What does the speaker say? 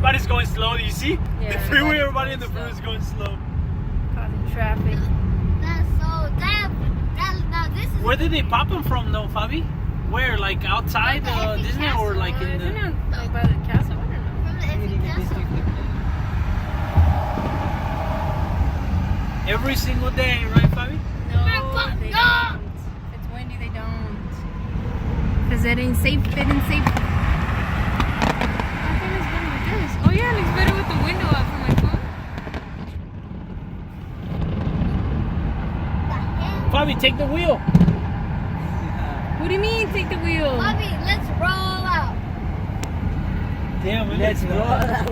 everybody's going slow. You see? Yeah, The freeway, everybody in the freeway is going slow. Causing traffic. That's so now this is. Where did they pop them from, though, Fabi? Where? Like outside Disney or like in Isn't the? it like by the castle? I don't know. From the Effie Castle. Every single day, right, Fabi? No, they don't. If it's windy, they don't. Because it ain't safe. It ain't safe. I think it's better with this. Oh yeah, it looks better with the window up for my phone. Fabi, take the wheel. What do you mean, take the wheel? Bobby, let's roll out. Damn, Let's roll out.